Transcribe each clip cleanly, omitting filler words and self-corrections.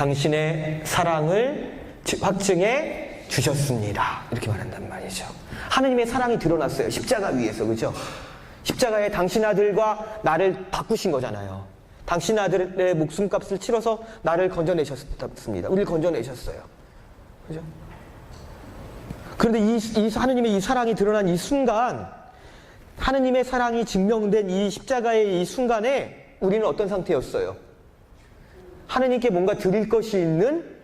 당신의 사랑을 확증해 주셨습니다. 이렇게 말한단 말이죠. 하느님의 사랑이 드러났어요. 십자가 위에서. 그죠? 십자가에 당신 아들과 나를 바꾸신 거잖아요. 당신 아들의 목숨값을 치러서 나를 건져내셨습니다. 우리를 건져내셨어요. 그죠? 그런데 이 하느님의 이 사랑이 드러난 이 순간, 하느님의 사랑이 증명된 이 십자가의 이 순간에 우리는 어떤 상태였어요? 하느님께 뭔가 드릴 것이 있는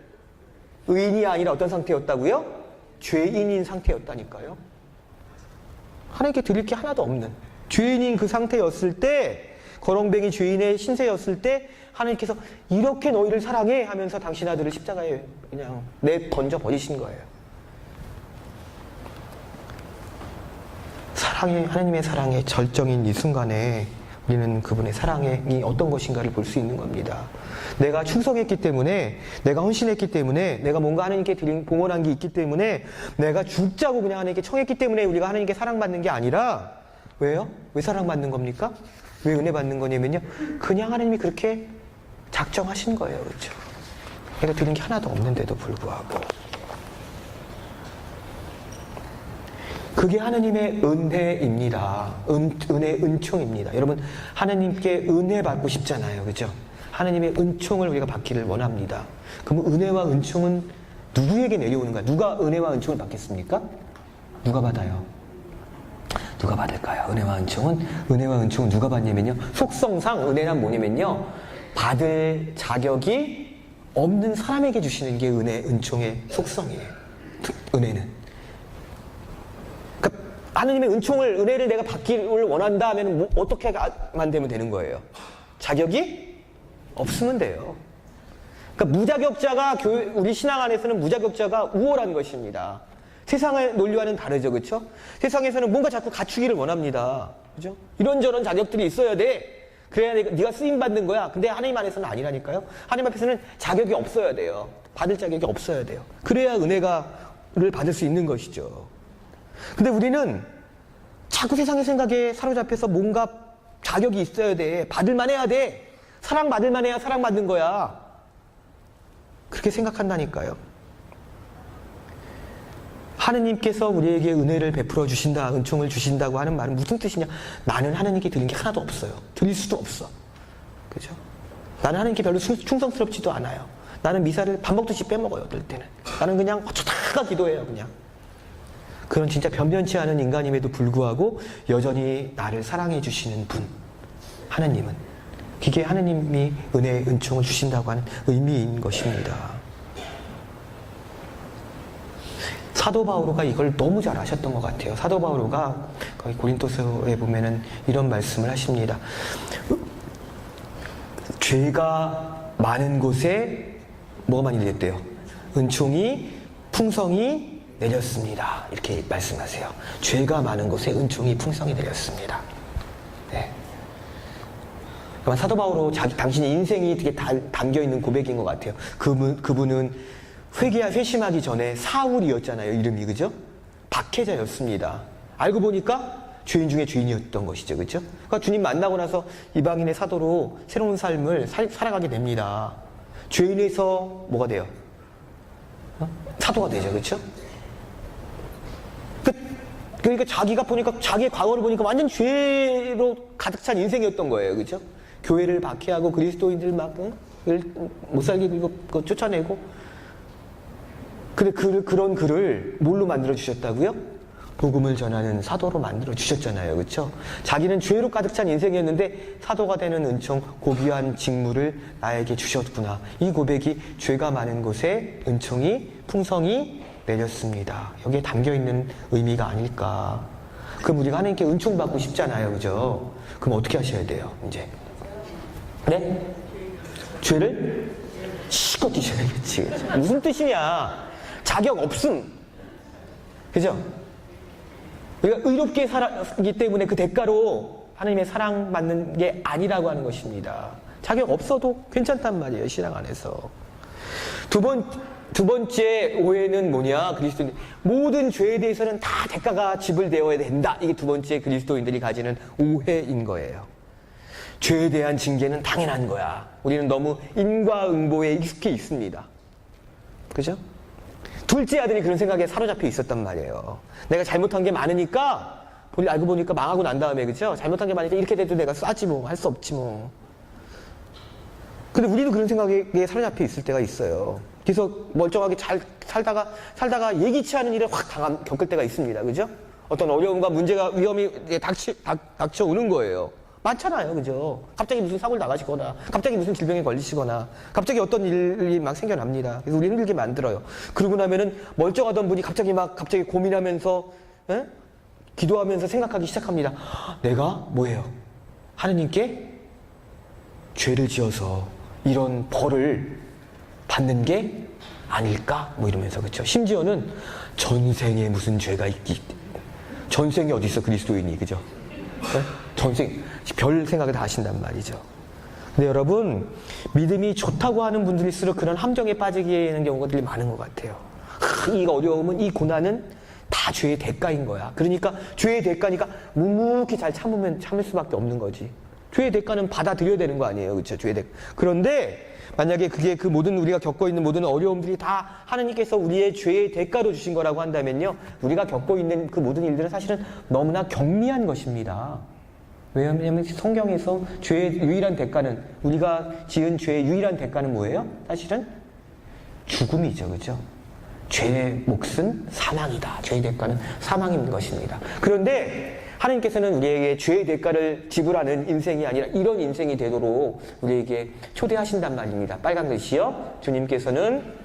의인이 아니라 어떤 상태였다고요? 죄인인 상태였다니까요. 하느님께 드릴 게 하나도 없는 죄인인 그 상태였을 때, 거렁뱅이 죄인의 신세였을 때 하느님께서 이렇게 너희를 사랑해 하면서 당신 아들을 십자가에 그냥 던져 버리신 거예요. 하느님의 사랑의 절정인 이 순간에 우리는 그분의 사랑이 어떤 것인가를 볼 수 있는 겁니다. 내가 충성했기 때문에, 내가 헌신했기 때문에, 내가 뭔가 하나님께 봉헌한 게 있기 때문에, 내가 죽자고 그냥 하나님께 청했기 때문에 우리가 하나님께 사랑받는 게 아니라, 왜요? 왜 사랑받는 겁니까? 왜 은혜 받는 거냐면요, 그냥 하나님이 그렇게 작정하신 거예요. 그렇죠? 내가 드린 게 하나도 없는데도 불구하고. 그게 하나님의 은혜입니다. 은총입니다. 여러분, 하나님께 은혜 받고 싶잖아요. 그죠? 하나님의 은총을 우리가 받기를 원합니다. 그럼 은혜와 은총은 누구에게 내려오는가? 누가 은혜와 은총을 받겠습니까? 누가 받아요? 누가 받을까요? 은혜와 은총은 누가 받냐면요, 속성상 은혜란 뭐냐면요, 받을 자격이 없는 사람에게 주시는 게 은총의 속성이에요. 은혜는. 하느님의 은혜를 내가 받기를 원한다 하면 어떻게만 되면 되는 거예요? 자격이 없으면 돼요. 그러니까 무자격자가 우리 신앙 안에서는 무자격자가 우월한 것입니다. 세상의 논리와는 다르죠, 그렇죠? 세상에서는 뭔가 자꾸 갖추기를 원합니다, 그죠? 이런저런 자격들이 있어야 돼. 그래야 네가 쓰임 받는 거야. 근데 하나님 안에서는 아니라니까요. 하나님 앞에서는 자격이 없어야 돼요. 받을 자격이 없어야 돼요. 그래야 은혜를 받을 수 있는 것이죠. 근데 우리는 자꾸 세상의 생각에 사로잡혀서 뭔가 자격이 있어야 돼. 받을만 해야 돼. 사랑받을만 해야 사랑받는 거야. 그렇게 생각한다니까요. 하느님께서 우리에게 은혜를 베풀어 주신다, 은총을 주신다고 하는 말은 무슨 뜻이냐? 나는 하느님께 드린 게 하나도 없어요. 드릴 수도 없어. 그죠? 나는 하느님께 별로 충성스럽지도 않아요. 나는 미사를 밥 먹듯이 빼먹어요, 어떨 때는. 나는 그냥 어쩌다가 기도해요, 그냥. 그런 진짜 변변치 않은 인간임에도 불구하고 여전히 나를 사랑해 주시는 분, 하느님은. 그게 하느님이 은혜, 은총을 주신다고 하는 의미인 것입니다. 사도 바오로가 이걸 너무 잘 아셨던 것 같아요. 사도 바오로가 거기 고린토서에 보면은 이런 말씀을 하십니다. 죄가 많은 곳에 뭐가 많이 내렸대요? 은총이, 풍성이 내렸습니다. 이렇게 말씀하세요. 죄가 많은 곳에 은총이, 풍성이 내렸습니다. 네. 사도 바오로 당신의 인생이 되게 담겨있는 고백인 것 같아요. 그분은 회심하기 전에 사울이었잖아요. 이름이, 그죠? 박해자였습니다. 알고 보니까 죄인 중에 죄인이었던 것이죠. 그죠? 그러니까 주님 만나고 나서 이방인의 사도로 새로운 삶을 살아가게 됩니다. 죄인에서 뭐가 돼요? 사도가 되죠. 그죠? 그러니까 자기가 보니까, 자기의 과거를 보니까 완전 죄로 가득 찬 인생이었던 거예요. 그죠? 교회를 박해하고 그리스도인들 못 살게 쫓아내고. 근데 그런 그를 뭘로 만들어 주셨다고요? 복음을 전하는 사도로 만들어 주셨잖아요. 그렇죠? 자기는 죄로 가득 찬 인생이었는데 사도가 되는 은총, 고귀한 직무를 나에게 주셨구나. 이 고백이 죄가 많은 곳에 은총이, 풍성이 내렸습니다. 여기에 담겨있는 의미가 아닐까. 그럼 우리가 하나님께 은총 받고 싶잖아요. 그죠? 그럼 어떻게 하셔야 돼요? 이제. 네? 죄를 씻고 뛰셔야겠지. 무슨 뜻이냐? 자격 없음. 그죠? 우리가 의롭게 살았기 때문에 그 대가로 하나님의 사랑받는 게 아니라고 하는 것입니다. 자격 없어도 괜찮단 말이에요. 신앙 안에서. 두 번째 오해는 뭐냐? 그리스도인 모든 죄에 대해서는 다 대가가 지불되어야 된다. 이게 두 번째 그리스도인들이 가지는 오해인 거예요. 죄에 대한 징계는 당연한 거야. 우리는 너무 인과응보에 익숙해 있습니다. 그죠? 둘째 아들이 그런 생각에 사로잡혀 있었단 말이에요. 내가 잘못한 게 많으니까, 알고 보니까 망하고 난 다음에, 그죠? 잘못한 게 많으니까 이렇게 돼도 내가 쏴지 뭐, 할 수 없지 뭐. 근데 우리도 그런 생각에 사로잡혀 있을 때가 있어요. 그래서 멀쩡하게 잘 살다가 예기치 않은 일을 확 겪을 때가 있습니다. 그죠? 어떤 어려움과 문제가, 위험이 닥쳐오는 거예요. 많잖아요. 그죠? 갑자기 무슨 사고를 나가시거나, 갑자기 무슨 질병에 걸리시거나, 갑자기 어떤 일이 막 생겨납니다. 그래서 우리는 힘들게 만들어요. 그러고 나면은 멀쩡하던 분이 갑자기 고민하면서, 기도하면서 생각하기 시작합니다. 내가 뭐예요? 하느님께 죄를 지어서 이런 벌을 받는 게 아닐까? 뭐 이러면서, 그쵸? 심지어는 전생에 무슨 죄가 있기, 전생에 어디 있어, 그리스도인이, 그죠? 전생, 별 생각을 다 하신단 말이죠. 근데 여러분, 믿음이 좋다고 하는 분들일수록 그런 함정에 빠지게 되는 경우들이 많은 것 같아요. 이 어려움은, 이 고난은 다 죄의 대가인 거야. 그러니까 죄의 대가니까 묵묵히 잘 참을 수밖에 없는 거지. 죄의 대가는 받아들여야 되는 거 아니에요. 그렇죠? 죄의 대가. 그런데 만약에 그게 그 모든 우리가 겪고 있는 모든 어려움들이 다 하나님께서 우리의 죄의 대가로 주신 거라고 한다면요, 우리가 겪고 있는 그 모든 일들은 사실은 너무나 경미한 것입니다. 왜냐하면 성경에서 죄의 유일한 대가는, 우리가 지은 죄의 유일한 대가는 뭐예요? 사실은 죽음이죠. 그죠? 죄의 몫은 사망이다. 죄의 대가는 사망인 것입니다. 그런데 하나님께서는 우리에게 죄의 대가를 지불하는 인생이 아니라 이런 인생이 되도록 우리에게 초대하신단 말입니다. 빨간 글씨요. 주님께서는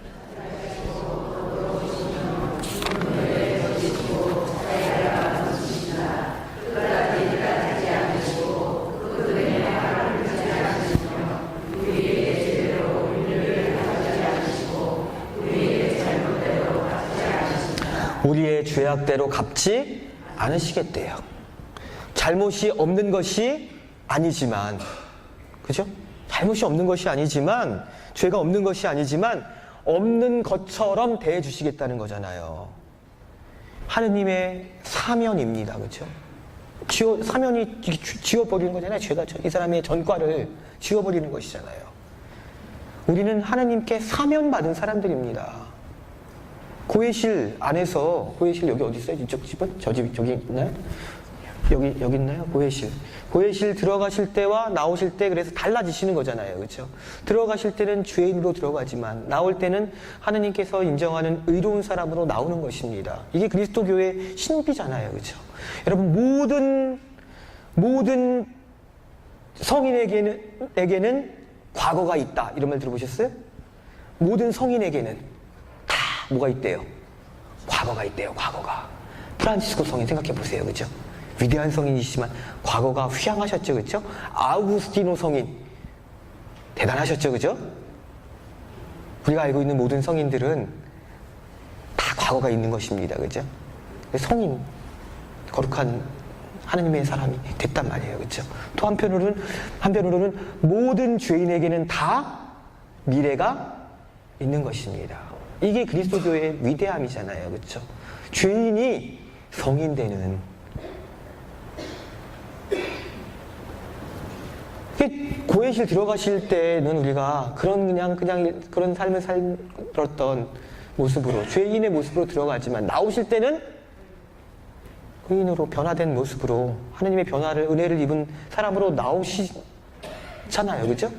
우리의 죄악대로 갚지 않으시겠대요. 잘못이 없는 것이 아니지만, 그죠? 잘못이 없는 것이 아니지만, 죄가 없는 것이 아니지만, 없는 것처럼 대해주시겠다는 거잖아요. 하느님의 사면입니다. 그죠? 사면이 지워버리는 거잖아요. 죄가 이 사람의 전과를 지워버리는 것이잖아요. 우리는 하느님께 사면받은 사람들입니다. 고해실 안에서, 고해실 여기 어디 있어요? 이쪽 집은? 저 집, 저기 있나요? 여기 있나요? 고해실. 고해실 들어가실 때와 나오실 때 그래서 달라지시는 거잖아요. 그렇죠? 들어가실 때는 죄인으로 들어가지만 나올 때는 하느님께서 인정하는 의로운 사람으로 나오는 것입니다. 이게 그리스도 교회의 신비잖아요. 그렇죠? 여러분, 모든 성인에게는 과거가 있다. 이런 말 들어보셨어요? 모든 성인에게는 다 뭐가 있대요? 과거가 있대요. 과거가. 프란치스코 성인 생각해 보세요. 그렇죠? 위대한 성인이시지만 과거가 휘황하셨죠. 그렇죠? 아우구스티노 성인 대단하셨죠. 그렇죠? 우리가 알고 있는 모든 성인들은 다 과거가 있는 것입니다. 그렇죠? 성인, 거룩한 하나님의 사람이 됐단 말이에요. 그렇죠? 또 한편으로는 모든 죄인에게는 다 미래가 있는 것입니다. 이게 그리스도 교회의 위대함이잖아요. 그렇죠? 죄인이 성인 되는, 고해실 들어가실 때는 우리가 그냥 그런 삶을 살았던 모습으로, 죄인의 모습으로 들어가지만 나오실 때는 의인으로 변화된 모습으로 하나님의 은혜를 입은 사람으로 나오시잖아요. 그죠?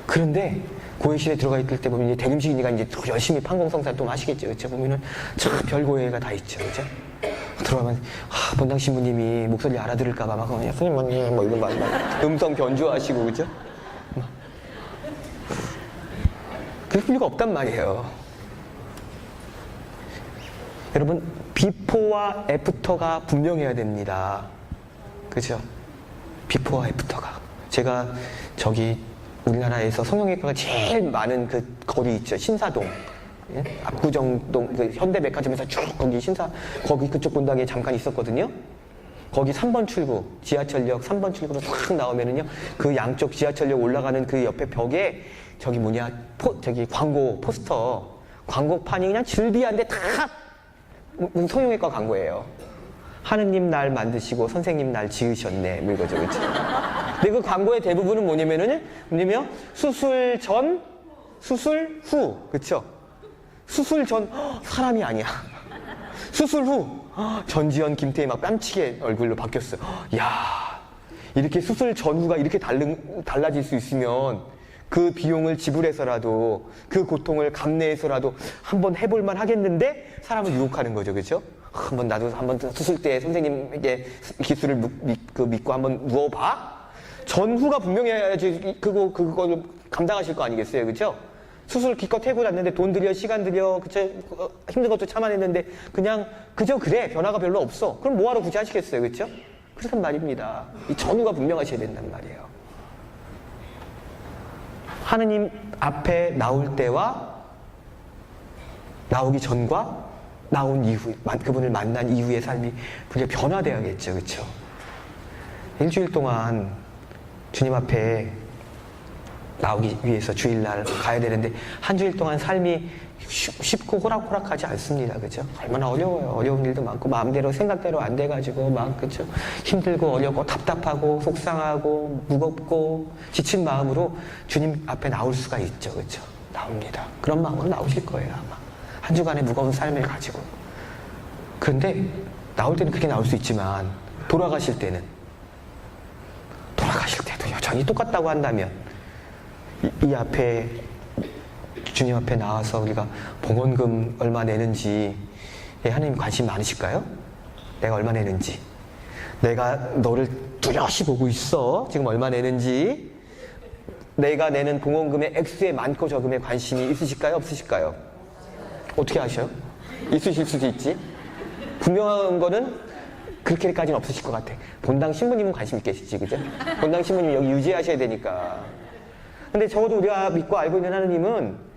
그런데 고해실에 들어가 있을 때 보면 이제 대금식이니까 이제 열심히 판공성사 또 하시겠죠. 그죠? 보면은 참 별고해가 다 있죠. 그죠? 들어가면 본당 신부님이 목소리 알아들을까봐 막 스님 언님 뭐 이런 말 음성 변조하시고, 그죠? 그럴 필요가 없단 말이에요. 여러분, 비포와 애프터가 분명해야 됩니다. 그죠? 비포와 애프터가. 제가 우리나라에서 성형외과가 제일 많은 그 거리 있죠. 신사동. 예? 압구정동, 그 현대백화점에서 쭉 거기 그쪽 본당에 잠깐 있었거든요. 거기 3번 출구, 지하철역 3번 출구로 싹 나오면은요, 그 양쪽 지하철역 올라가는 그 옆에 벽에 포스터, 광고판이 그냥 즐비한데 다 성형외과 광고예요. 하느님 날 만드시고 선생님 날 지으셨네. 뭐 이거죠. 그쵸? 근데 그 광고의 대부분은 뭐냐면 수술 전, 수술 후. 그쵸? 수술 전, 사람이 아니야. 수술 후, 전지현, 김태희 막 뺨치게 얼굴로 바뀌었어요. 야, 이렇게 수술 전후가 이렇게 달라질 수 있으면 그 비용을 지불해서라도 그 고통을 감내해서라도 한번 해볼만 하겠는데 사람을 유혹하는 거죠. 그죠? 나도 한번 수술 때 선생님에게 기술을 믿고 한번 누워봐? 전후가 분명해야지 그거를 감당하실 거 아니겠어요? 그죠? 수술 기껏 해고 났는데 돈 들여, 시간 들여, 그쵸? 힘든 것도 참아냈는데 그냥 그저 그래, 변화가 별로 없어. 그럼 뭐하러 굳이 하시겠어요? 그쵸? 그렇단 말입니다. 이 전후가 분명하셔야 된단 말이에요. 하느님 앞에 나올 때와 나오기 전과 나온 이후, 그분을 만난 이후의 삶이 분명히 변화되어야겠죠. 그쵸? 일주일 동안 주님 앞에 나오기 위해서 주일날 가야 되는데 한 주일 동안 삶이 쉽고 호락호락하지 않습니다. 그죠? 얼마나 어려워요. 어려운 일도 많고 마음대로 생각대로 안 돼가지고 막 그죠? 힘들고 어렵고 답답하고 속상하고 무겁고 지친 마음으로 주님 앞에 나올 수가 있죠. 그죠? 나옵니다. 그런 마음으로 나오실 거예요. 아마 한 주간의 무거운 삶을 가지고. 그런데 나올 때는 그렇게 나올 수 있지만 돌아가실 때도 여전히 똑같다고 한다면 이 앞에 주님 앞에 나와서 우리가 봉헌금 얼마 내는지 하나님 관심 많으실까요? 내가 얼마 내는지, 내가 너를 뚜렷이 보고 있어. 지금 얼마 내는지, 내가 내는 봉헌금의 액수에 많고 적음에 관심이 있으실까요? 없으실까요? 어떻게 아셔요? 있으실 수도 있지. 분명한 거는 그렇게까지는 없으실 것 같아. 본당 신부님은 관심 있겠지, 그죠? 본당 신부님 여기 유지하셔야 되니까. 근데 적어도 우리가 믿고 알고 있는 하느님은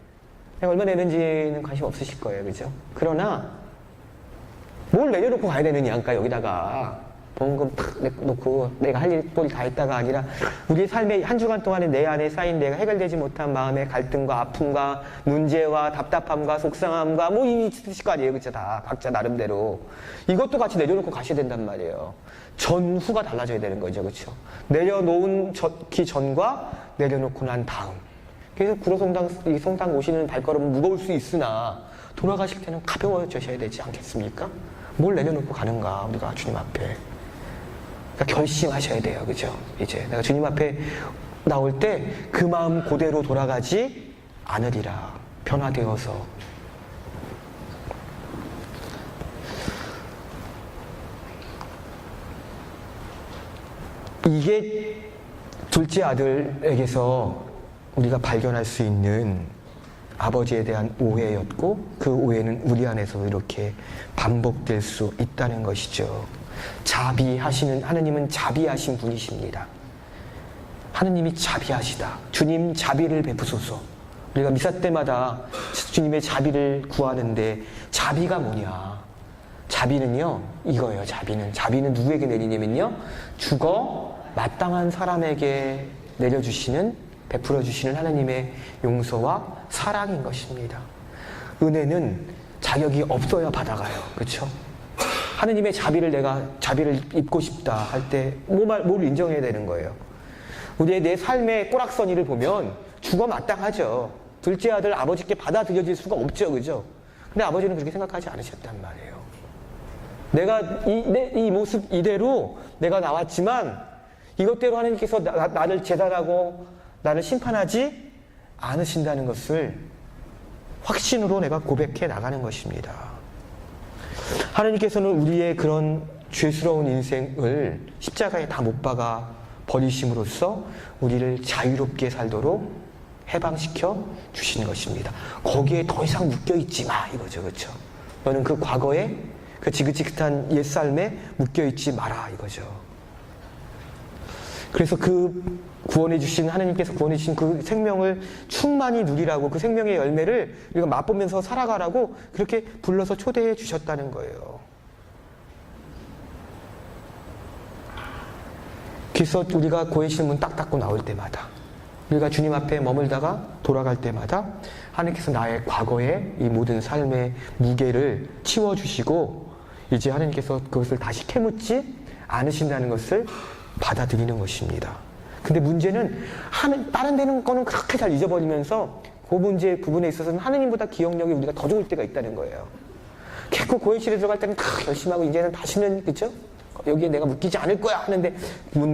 내가 얼마 내는지는 관심 없으실 거예요. 그죠? 그러나 뭘 내려놓고 가야 되느냐, 그러니까 여기다가 봉헌금 탁 놓고 내가 할 일 볼 다 했다가 아니라 우리의 삶의 한 주간 동안에 내 안에 쌓인 내가 해결되지 못한 마음의 갈등과 아픔과 문제와 답답함과 속상함과 뭐 있으실 거 아니에요. 그쵸? 다 각자 나름대로 이것도 같이 내려놓고 가셔야 된단 말이에요. 전후가 달라져야 되는 거죠. 그쵸? 내려놓기 전과 내려놓고 난 다음. 그래서 이 성당 오시는 발걸음은 무거울 수 있으나 돌아가실 때는 가벼워지셔야 되지 않겠습니까? 뭘 내려놓고 가는가, 우리가 주님 앞에. 그러니까 결심하셔야 돼요. 그죠? 이제 내가 주님 앞에 나올 때 그 마음 그대로 돌아가지 않으리라. 변화되어서. 이게 둘째 아들에게서 우리가 발견할 수 있는 아버지에 대한 오해였고 그 오해는 우리 안에서 이렇게 반복될 수 있다는 것이죠. 자비하시는 하느님은 자비하신 분이십니다. 하느님이 자비하시다. 주님 자비를 베푸소서. 우리가 미사 때마다 주님의 자비를 구하는데 자비가 뭐냐? 자비는요 이거예요. 자비는 누구에게 내리냐면요 죽어 마땅한 사람에게 내려주시는 베풀어 주시는 하나님의 용서와 사랑인 것입니다. 은혜는 자격이 없어야 받아가요. 그렇죠? 하느님의 내가 자비를 입고 싶다 할 때 뭘 인정해야 되는 거예요. 우리의 내 삶의 꼬락서니를 보면 죽어 마땅하죠. 둘째 아들 아버지께 받아들여질 수가 없죠. 그죠? 근데 아버지는 그렇게 생각하지 않으셨단 말이에요. 내가 이 모습 이대로 내가 나왔지만 이것대로 하나님께서 나를 재단하고 나를 심판하지 않으신다는 것을 확신으로 내가 고백해 나가는 것입니다. 하나님께서는 우리의 그런 죄스러운 인생을 십자가에 다 못 박아 버리심으로써 우리를 자유롭게 살도록 해방시켜 주시는 것입니다. 거기에 더 이상 묶여있지 마 이거죠. 그렇죠? 너는 그 과거에 그 지긋지긋한 옛삶에 묶여있지 마라 이거죠. 그래서 그 하나님께서 구원해 주신 그 생명을 충만히 누리라고 그 생명의 열매를 우리가 맛보면서 살아가라고 그렇게 불러서 초대해 주셨다는 거예요. 그래서 우리가 고해실 문 딱 닫고 나올 때마다 우리가 주님 앞에 머물다가 돌아갈 때마다 하나님께서 나의 과거의 이 모든 삶의 무게를 치워주시고 이제 하나님께서 그것을 다시 캐묻지 않으신다는 것을 받아들이는 것입니다. 근데 문제는 다른 데는 거는 그렇게 잘 잊어버리면서 그 문제 부분에 있어서는 하느님보다 기억력이 우리가 더 좋을 때가 있다는 거예요. 결국 고해실에 들어갈 때는 열심히 하고 이제는 다시는 그죠? 여기에 내가 묶이지 않을 거야 하는데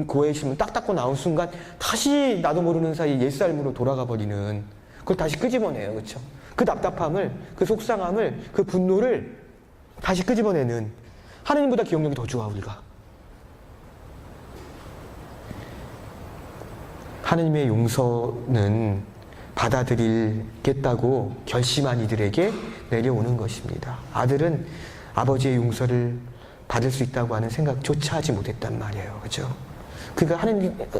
고해실 문 딱 닫고 나온 순간 다시 나도 모르는 사이 옛삶으로 돌아가 버리는, 그걸 다시 끄집어내요. 그렇죠? 그 답답함을, 그 속상함을, 그 분노를 다시 끄집어내는, 하느님보다 기억력이 더 좋아 우리가. 하느님의 용서는 받아들이겠다고 결심한 이들에게 내려오는 것입니다. 아들은 아버지의 용서를 받을 수 있다고 하는 생각조차 하지 못했단 말이에요. 그죠? 그러니까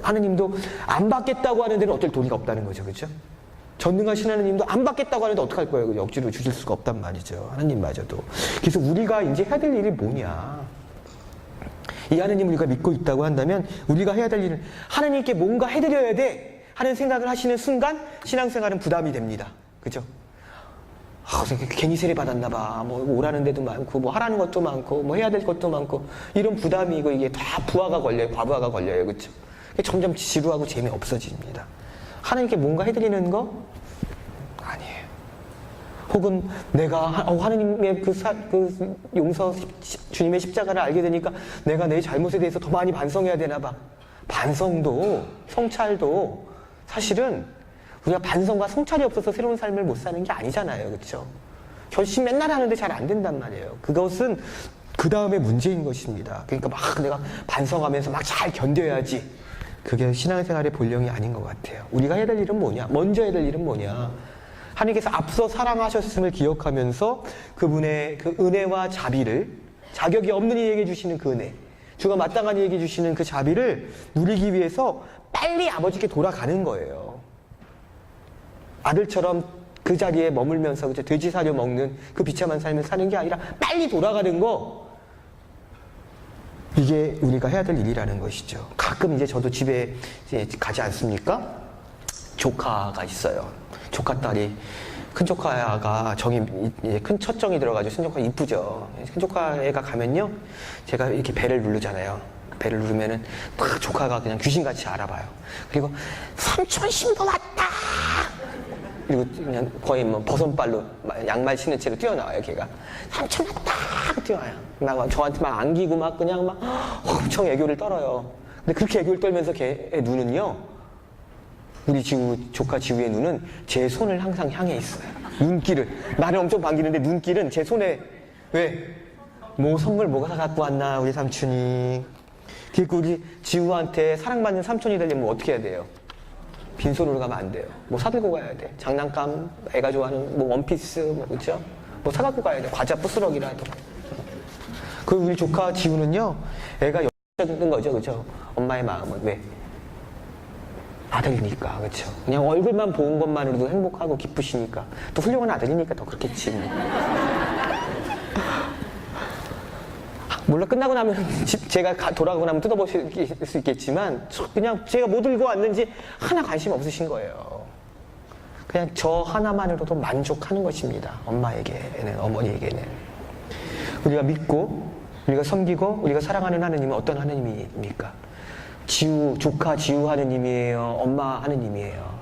하느님도 안 받겠다고 하는 데는 어쩔 도리가 없다는 거죠. 그죠? 전능하신 하느님도 안 받겠다고 하는데 어떡할 거예요? 억지로 주실 수가 없단 말이죠. 하느님마저도. 그래서 우리가 이제 해야 될 일이 뭐냐? 이 하느님 우리가 믿고 있다고 한다면 우리가 해야 될 일은 하느님께 뭔가 해드려야 돼 하는 생각을 하시는 순간 신앙생활은 부담이 됩니다. 그죠? 괜히 세례 받았나 봐. 뭐 오라는 데도 많고 뭐 하라는 것도 많고 뭐 해야 될 것도 많고 이런 부담이고 이게 다 부하가 걸려요. 과부하가 걸려요. 그죠? 점점 지루하고 재미없어집니다. 하나님께 뭔가 해드리는 거? 아니에요. 혹은 내가 하나님의 그 용서, 주님의 십자가를 알게 되니까 내가 내 잘못에 대해서 더 많이 반성해야 되나 봐. 반성도, 성찰도 사실은 우리가 반성과 성찰이 없어서 새로운 삶을 못 사는 게 아니잖아요. 그렇죠? 결심 맨날 하는데 잘 안 된단 말이에요. 그것은 그 다음에 문제인 것입니다. 그러니까 막 내가 반성하면서 막 잘 견뎌야지. 그게 신앙생활의 본령이 아닌 것 같아요. 우리가 해야 될 일은 뭐냐? 먼저 해야 될 일은 뭐냐? 하나님께서 앞서 사랑하셨음을 기억하면서 그분의 그 은혜와 자비를, 자격이 없는 이에게 주시는 그 은혜, 주가 마땅한 이에게 주시는 그 자비를 누리기 위해서 빨리 아버지께 돌아가는 거예요. 아들처럼 그 자리에 머물면서 그죠? 돼지 사료 먹는 그 비참한 삶을 사는 게 아니라 빨리 돌아가는 거, 이게 우리가 해야 될 일이라는 것이죠. 가끔 이제 저도 집에 이제 가지 않습니까? 조카가 있어요. 조카 딸이, 큰 조카가 큰 첫정이 들어가지고 큰 조카 이쁘죠. 큰 조카 애가 가면요, 제가 이렇게 배를 누르잖아요. 배를 누르면은 딱 조카가 그냥 귀신같이 알아봐요. 그리고 삼촌 신부 왔다. 그리고 그냥 거의 뭐 버선발로 양말 신은 채로 뛰어나와요. 걔가 삼촌 왔다 뛰어와요. 막 저한테 막 안기고 막 그냥 막 엄청 애교를 떨어요. 근데 그렇게 애교를 떨면서 걔의 눈은요, 우리 조카 지우의 눈은 제 손을 항상 향해 있어요. 눈길을, 나를 엄청 반기는데 눈길은 제 손에, 왜? 뭐 선물 뭐가 사갖고 왔나 우리 삼촌이. 그리고 우리 지우한테 사랑받는 삼촌이 되려면 뭐 어떻게 해야 돼요? 빈손으로 가면 안 돼요. 뭐 사들고 가야 돼. 장난감, 애가 좋아하는 뭐 원피스, 뭐 그죠? 뭐 사갖고 가야 돼. 과자 부스러기라도. 그 우리 조카 지우는요, 애가 는 거죠, 그죠? 엄마의 마음은 왜? 아들이니까, 그렇죠? 그냥 얼굴만 보는 것만으로도 행복하고 기쁘시니까. 또 훌륭한 아들이니까 더 그렇겠지. 뭐. 물론 끝나고 나면 제가 돌아가고 나면 뜯어보실 수 있겠지만 그냥 제가 뭐 들고 왔는지 하나 관심 없으신 거예요. 그냥 저 하나만으로도 만족하는 것입니다. 엄마에게는, 어머니에게는. 우리가 믿고 우리가 섬기고 우리가 사랑하는 하느님은 어떤 하느님입니까? 조카 지우 하느님이에요? 엄마 하느님이에요?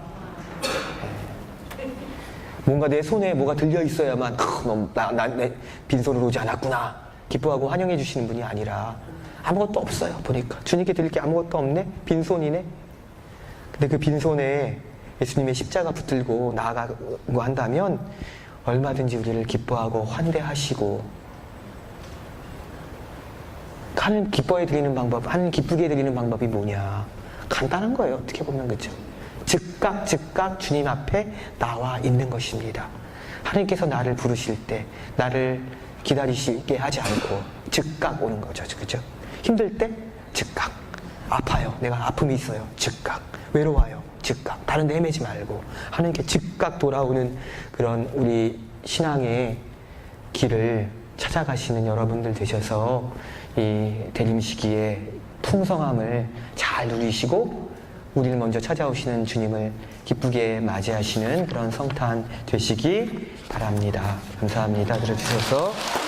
뭔가 내 손에 뭐가 들려 있어야만 내 빈손으로 오지 않았구나 기뻐하고 환영해 주시는 분이 아니라 아무것도 없어요. 보니까 주님께 드릴 게 아무것도 없네? 빈손이네? 근데 그 빈손에 예수님의 십자가 붙들고 나아가고 한다면 얼마든지 우리를 기뻐하고 환대하시고, 하나님 기뻐해 드리는 방법, 하나님 기쁘게 해 드리는 방법이 뭐냐? 간단한 거예요. 어떻게 보면. 그렇죠? 즉각 주님 앞에 나와 있는 것입니다. 하나님께서 나를 부르실 때 나를 기다리시게 하지 않고 즉각 오는 거죠. 그죠? 힘들 때 즉각. 아파요. 내가 아픔이 있어요. 즉각. 외로워요. 즉각. 다른 데 헤매지 말고 하나님께 즉각 돌아오는 그런 우리 신앙의 길을 찾아가시는 여러분들 되셔서 이 대림 시기에 풍성함을 잘 누리시고 우리를 먼저 찾아오시는 주님을 기쁘게 맞이하시는 그런 성탄 되시기 바랍니다. 감사합니다. 들어주셔서.